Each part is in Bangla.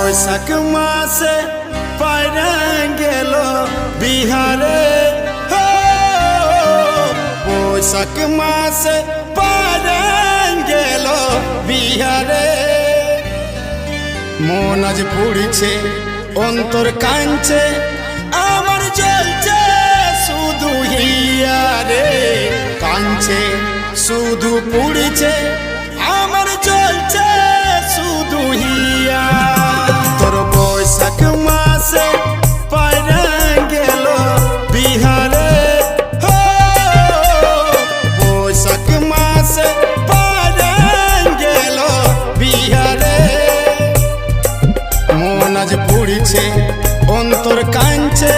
বৈশাখ মাসে পায়রা গেল বিহারে, বৈশাখ মাসে পায়রা গেল বিহারে। মন আজ পুড়ছে অন্তর কাঁদছে, আমার জ্বলছে শুধু হিয়ারে। কাঁদছে শুধু পুড়ছে, আমার জ্বলছে শুধু হিয়া। তোর বৈশাখ মাসে পায়রা গেল বিহারে, বৈশাখ মাসে পায়রা গেল বিহারে। মন আজ পুড়ছে অন্তর কাঁদছে,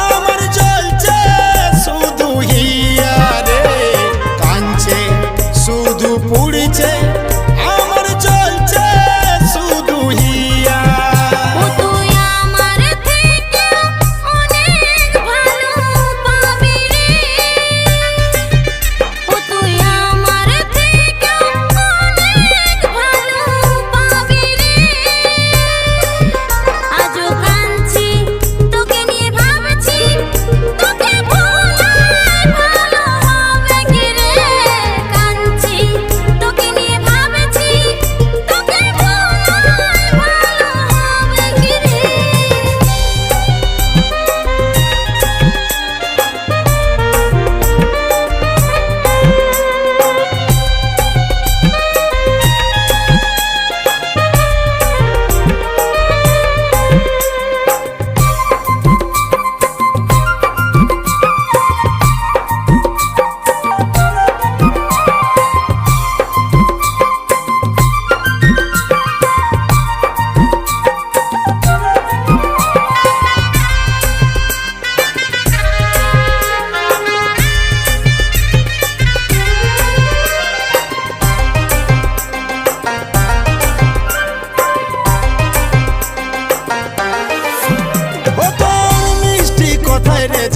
আমার জ্বলছে শুধু হিয়ারে। কাঁদছে শুধু পুড়ছে, আমার জ্বলছে শুধু হিয়া। তুই আমার থেকে অনেক ভালো পাবি রে, তুই আমার থেকে অনেক ভালো পাবি রে। আজও কাঁদছি তোকে নিয়ে ভাবছি, তোকে ভোলাই ভালো হবে কি রে। কাঁদছি তোকে নিয়ে ভাবছি, তোকে ভোলাই ভালো হবে কি রে।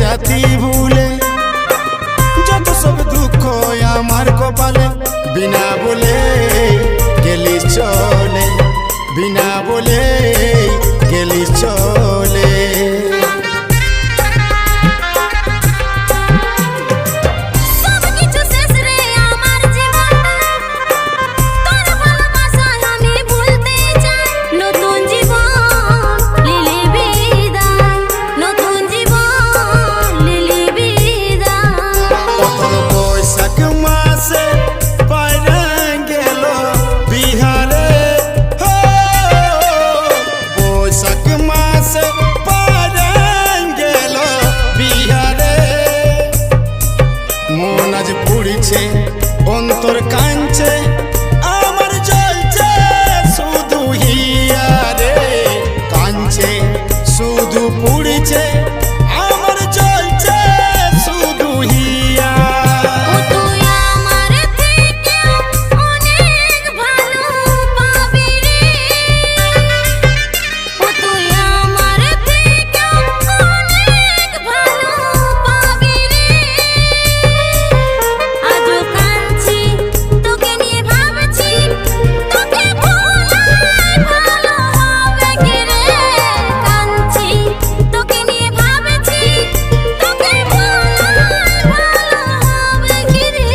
জাতি ভুলে যত সব দুঃখ আমার কপালে, বিনা বলে গেলি চলে, বিনা বলে গেলি চলে। সবকিছু শেষ রে আমার জীবনটা, তোর ভালোবাসায় আমি ভুলতে চাই। নতুন জীবন লিলি বিদায়, নতুন জীবন লিলি বিদায়। তোর বৈশাখ মাসে পায়রা গেল বিহারে, বৈশাখ মাসে পায়রা গেল বিহারে। মন আজ পুড়ছে অন্তর কাঁদছে, আমার জ্বলছে শুধু হিয়ারে। কাঁদছে শুধু পুড়ছে, আমার জ্বলছে শুধু হিয়া। তুই আমার থেকে অনেক ভালো পাবি রে, তুই আমার থেকে অনেক ভালো পাবি রে। আজও কাঁদছি তোকে নিয়ে ভাবছি, তোকে ভোলাই ভালো হবে কি রে। কাঁদছি তোকে নিয়ে ভাবছি, তোকে ভোলাই ভালো হবে কি রে।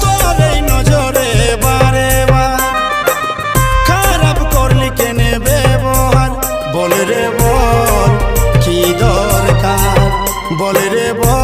তোর এই নজরে বারে বার খারাপ করলি কেনে ব্যবহার, বল রে বল কি দরকার, বল রে বল